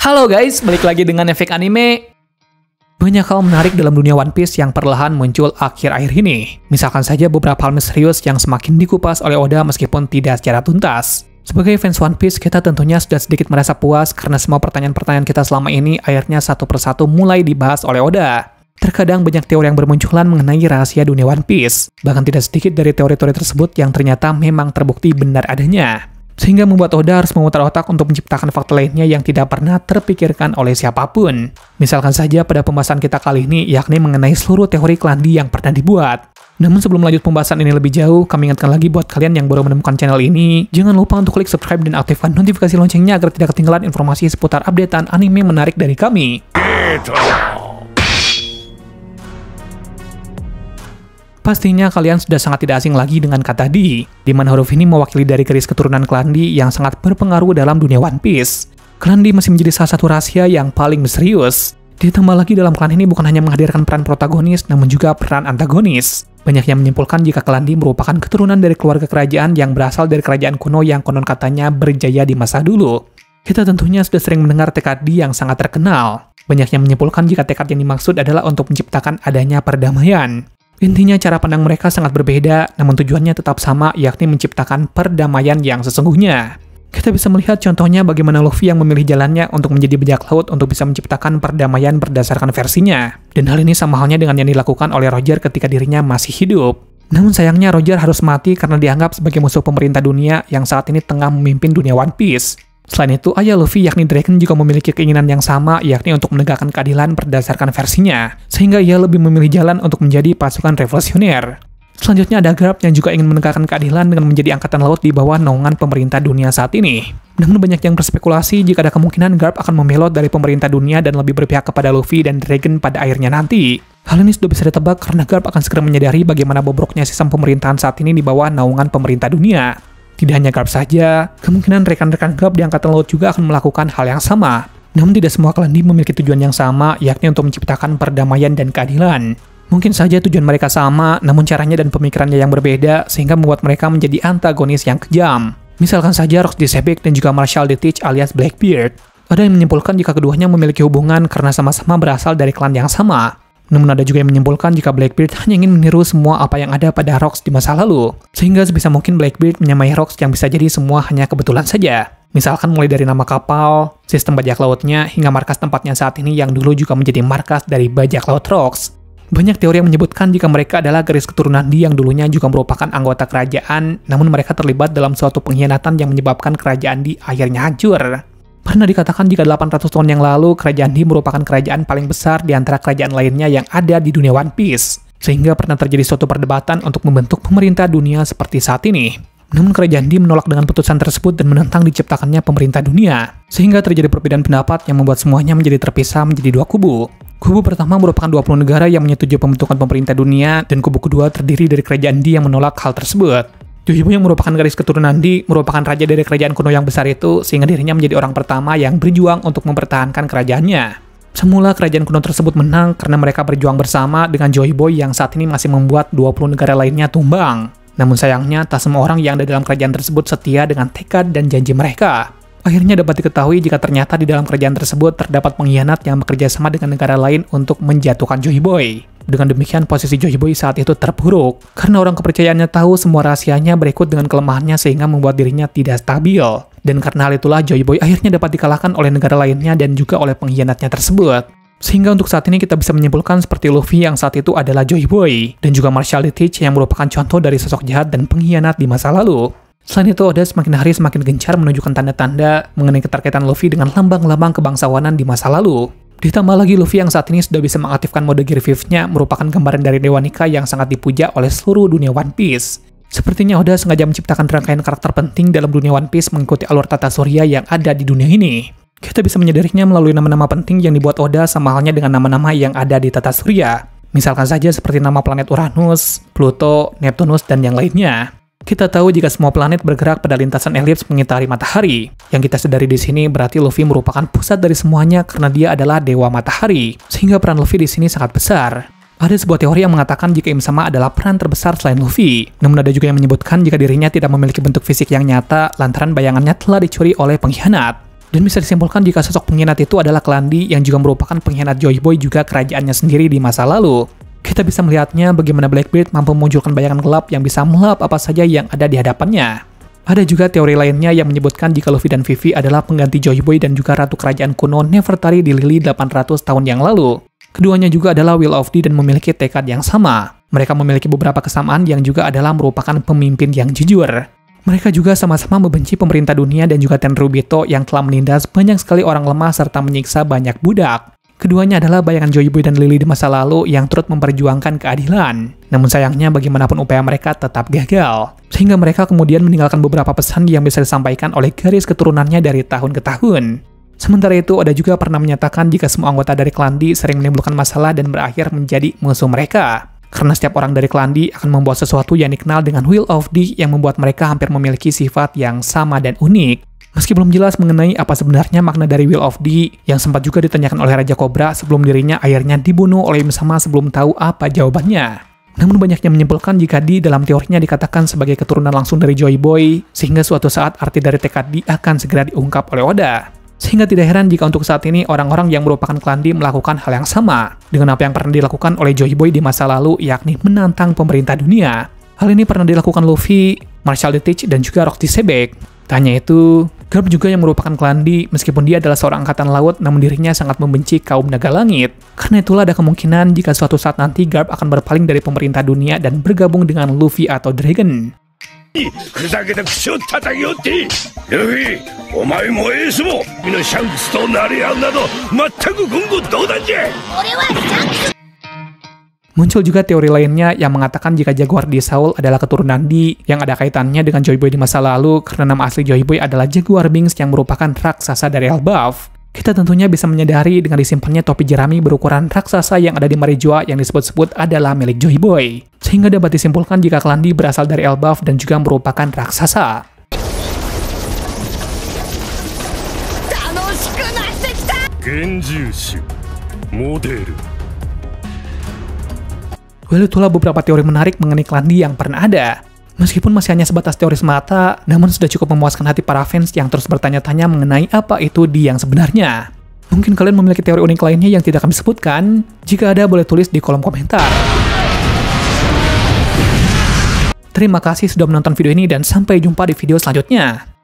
Halo guys, balik lagi dengan Efek Anime. Banyak hal menarik dalam dunia One Piece yang perlahan muncul akhir-akhir ini. Misalkan saja beberapa hal misterius yang semakin dikupas oleh Oda meskipun tidak secara tuntas. Sebagai fans One Piece, kita tentunya sudah sedikit merasa puas karena semua pertanyaan-pertanyaan kita selama ini akhirnya satu persatu mulai dibahas oleh Oda. Terkadang banyak teori yang bermunculan mengenai rahasia dunia One Piece. Bahkan tidak sedikit dari teori-teori tersebut yang ternyata memang terbukti benar adanya. Sehingga membuat Oda harus memutar otak untuk menciptakan fakta lainnya yang tidak pernah terpikirkan oleh siapapun. Misalkan saja pada pembahasan kita kali ini, yakni mengenai seluruh teori Klandi yang pernah dibuat. Namun sebelum lanjut pembahasan ini lebih jauh, kami ingatkan lagi buat kalian yang baru menemukan channel ini, jangan lupa untuk klik subscribe dan aktifkan notifikasi loncengnya agar tidak ketinggalan informasi seputar updatean anime menarik dari kami. Pastinya kalian sudah sangat tidak asing lagi dengan kata di mana huruf ini mewakili dari garis keturunan Klandi yang sangat berpengaruh dalam dunia One Piece. Klandi masih menjadi salah satu rahasia yang paling misterius. Ditambah lagi dalam klan ini bukan hanya menghadirkan peran protagonis, namun juga peran antagonis. Banyak yang menyimpulkan jika Klandi merupakan keturunan dari keluarga kerajaan yang berasal dari kerajaan kuno yang konon katanya berjaya di masa dulu. Kita tentunya sudah sering mendengar tekad di yang sangat terkenal. Banyak yang menyimpulkan jika tekad yang dimaksud adalah untuk menciptakan adanya perdamaian. Intinya cara pandang mereka sangat berbeda, namun tujuannya tetap sama, yakni menciptakan perdamaian yang sesungguhnya. Kita bisa melihat contohnya bagaimana Luffy yang memilih jalannya untuk menjadi bajak laut untuk bisa menciptakan perdamaian berdasarkan versinya. Dan hal ini sama halnya dengan yang dilakukan oleh Roger ketika dirinya masih hidup. Namun sayangnya Roger harus mati karena dianggap sebagai musuh pemerintah dunia yang saat ini tengah memimpin dunia One Piece. Selain itu, ayah Luffy yakni Draken juga memiliki keinginan yang sama, yakni untuk menegakkan keadilan berdasarkan versinya, sehingga ia lebih memilih jalan untuk menjadi pasukan revolusioner. Selanjutnya ada Garp yang juga ingin menegakkan keadilan dengan menjadi angkatan laut di bawah naungan pemerintah dunia saat ini. Namun banyak yang berspekulasi jika ada kemungkinan Garp akan membelot dari pemerintah dunia dan lebih berpihak kepada Luffy dan Draken pada akhirnya nanti. Hal ini sudah bisa ditebak karena Garp akan segera menyadari bagaimana bobroknya sistem pemerintahan saat ini di bawah naungan pemerintah dunia. Tidak hanya Garp saja, kemungkinan rekan-rekan Garp di Angkatan Laut juga akan melakukan hal yang sama. Namun tidak semua Klandi memiliki tujuan yang sama, yakni untuk menciptakan perdamaian dan keadilan. Mungkin saja tujuan mereka sama, namun caranya dan pemikirannya yang berbeda, sehingga membuat mereka menjadi antagonis yang kejam. Misalkan saja Rox Disebek dan juga Marshall the Teach alias Blackbeard. Ada yang menyimpulkan jika keduanya memiliki hubungan karena sama-sama berasal dari klan yang sama. Namun ada juga yang menyimpulkan jika Blackbeard hanya ingin meniru semua apa yang ada pada Rox di masa lalu. Sehingga sebisa mungkin Blackbeard menyamai Rox yang bisa jadi semua hanya kebetulan saja. Misalkan mulai dari nama kapal, sistem bajak lautnya, hingga markas tempatnya saat ini yang dulu juga menjadi markas dari bajak laut Rox. Banyak teori yang menyebutkan jika mereka adalah garis keturunan Di yang dulunya juga merupakan anggota kerajaan, namun mereka terlibat dalam suatu pengkhianatan yang menyebabkan kerajaan Di akhirnya hancur. Pernah dikatakan jika 800 tahun yang lalu, kerajaan Di merupakan kerajaan paling besar di antara kerajaan lainnya yang ada di dunia One Piece. Sehingga pernah terjadi suatu perdebatan untuk membentuk pemerintah dunia seperti saat ini. Namun kerajaan Di menolak dengan putusan tersebut dan menentang diciptakannya pemerintah dunia. Sehingga terjadi perbedaan pendapat yang membuat semuanya menjadi terpisah menjadi dua kubu. Kubu pertama merupakan 20 negara yang menyetujui pembentukan pemerintah dunia, dan kubu kedua terdiri dari kerajaan Di yang menolak hal tersebut. Joiboy yang merupakan garis keturunan Di merupakan raja dari kerajaan kuno yang besar itu, sehingga dirinya menjadi orang pertama yang berjuang untuk mempertahankan kerajaannya. Semula kerajaan kuno tersebut menang karena mereka berjuang bersama dengan Joiboy yang saat ini masih membuat 20 negara lainnya tumbang. Namun sayangnya, tak semua orang yang ada dalam kerajaan tersebut setia dengan tekad dan janji mereka. Akhirnya dapat diketahui jika ternyata di dalam kerajaan tersebut terdapat pengkhianat yang bekerja sama dengan negara lain untuk menjatuhkan Joiboy. Dengan demikian posisi Joiboy saat itu terpuruk, karena orang kepercayaannya tahu semua rahasianya berikut dengan kelemahannya sehingga membuat dirinya tidak stabil. Dan karena hal itulah Joiboy akhirnya dapat dikalahkan oleh negara lainnya dan juga oleh pengkhianatnya tersebut. Sehingga untuk saat ini kita bisa menyimpulkan seperti Luffy yang saat itu adalah Joiboy, dan juga Marshall the Teach yang merupakan contoh dari sosok jahat dan pengkhianat di masa lalu. Selain itu, Oda semakin hari semakin gencar menunjukkan tanda-tanda mengenai keterkaitan Luffy dengan lambang-lambang kebangsawanan di masa lalu. Ditambah lagi Luffy yang saat ini sudah bisa mengaktifkan mode Gear 5-nya merupakan gambaran dari Dewa Nika yang sangat dipuja oleh seluruh dunia One Piece. Sepertinya Oda sengaja menciptakan rangkaian karakter penting dalam dunia One Piece mengikuti alur tata surya yang ada di dunia ini. Kita bisa menyadarinya melalui nama-nama penting yang dibuat Oda sama halnya dengan nama-nama yang ada di tata surya. Misalkan saja seperti nama planet Uranus, Pluto, Neptunus, dan yang lainnya. Kita tahu jika semua planet bergerak pada lintasan elips mengitari matahari. Yang kita sadari di sini berarti Luffy merupakan pusat dari semuanya karena dia adalah dewa matahari, sehingga peran Luffy di sini sangat besar. Ada sebuah teori yang mengatakan jika Im Sama adalah peran terbesar selain Luffy. Namun ada juga yang menyebutkan jika dirinya tidak memiliki bentuk fisik yang nyata lantaran bayangannya telah dicuri oleh pengkhianat. Dan bisa disimpulkan jika sosok pengkhianat itu adalah Klan Lee yang juga merupakan pengkhianat Joy Boy juga kerajaannya sendiri di masa lalu. Kita bisa melihatnya bagaimana Blackbeard mampu memunculkan bayangan gelap yang bisa melap apa saja yang ada di hadapannya. Ada juga teori lainnya yang menyebutkan jika Luffy dan Vivi adalah pengganti Joy Boy dan juga Ratu Kerajaan kuno Nefertari di Lily 800 tahun yang lalu. Keduanya juga adalah Will of the dan memiliki tekad yang sama. Mereka memiliki beberapa kesamaan yang juga adalah merupakan pemimpin yang jujur. Mereka juga sama-sama membenci pemerintah dunia dan juga Tenryubito yang telah menindas banyak sekali orang lemah serta menyiksa banyak budak. Keduanya adalah bayangan Joy Boy dan Lily di masa lalu yang turut memperjuangkan keadilan. Namun sayangnya bagaimanapun upaya mereka tetap gagal. Sehingga mereka kemudian meninggalkan beberapa pesan yang bisa disampaikan oleh garis keturunannya dari tahun ke tahun. Sementara itu, ada juga pernah menyatakan jika semua anggota dari Klan Lee sering menimbulkan masalah dan berakhir menjadi musuh mereka. Karena setiap orang dari Klan Lee akan membawa sesuatu yang dikenal dengan Will of the yang membuat mereka hampir memiliki sifat yang sama dan unik. Meski belum jelas mengenai apa sebenarnya makna dari Will of the yang sempat juga ditanyakan oleh Raja Cobra sebelum dirinya akhirnya dibunuh oleh Im Sama sebelum tahu apa jawabannya. Namun banyak yang menyimpulkan jika Di dalam teorinya dikatakan sebagai keturunan langsung dari Joy Boy, sehingga suatu saat arti dari tekad Di akan segera diungkap oleh Oda. Sehingga tidak heran jika untuk saat ini orang-orang yang merupakan Klan Lee melakukan hal yang sama dengan apa yang pernah dilakukan oleh Joy Boy di masa lalu, yakni menantang pemerintah dunia. Hal ini pernah dilakukan Luffy, Marshall the Teach, dan juga Rock the Sebek. Tanya itu, Garp juga yang merupakan Klan Lee meskipun dia adalah seorang angkatan laut namun dirinya sangat membenci kaum naga langit. Karena itulah ada kemungkinan jika suatu saat nanti Garp akan berpaling dari pemerintah dunia dan bergabung dengan Luffy atau Dragon. ふざけた口を叩きおってルフィお前もエースも君のシャンクスとなり合うなど全く言語道断じゃ俺はシャンクス Muncul juga teori lainnya yang mengatakan jika Jaguar di Saul adalah keturunan Di yang ada kaitannya dengan Joy Boy di masa lalu karena nama asli Joy Boy adalah Jaguar Binks yang merupakan raksasa dari Elbaf. Kita tentunya bisa menyadari dengan disimpannya topi jerami berukuran raksasa yang ada di Marijoa yang disebut-sebut adalah milik Joy Boy. Sehingga dapat disimpulkan jika Klan Lee berasal dari Elbaf dan juga merupakan raksasa. Well, itulah beberapa teori menarik mengenai Klan Lee yang pernah ada. Meskipun masih hanya sebatas teori semata, namun sudah cukup memuaskan hati para fans yang terus bertanya-tanya mengenai apa itu Di yang sebenarnya. Mungkin kalian memiliki teori unik lainnya yang tidak kami sebutkan? Jika ada, boleh tulis di kolom komentar. Terima kasih sudah menonton video ini dan sampai jumpa di video selanjutnya.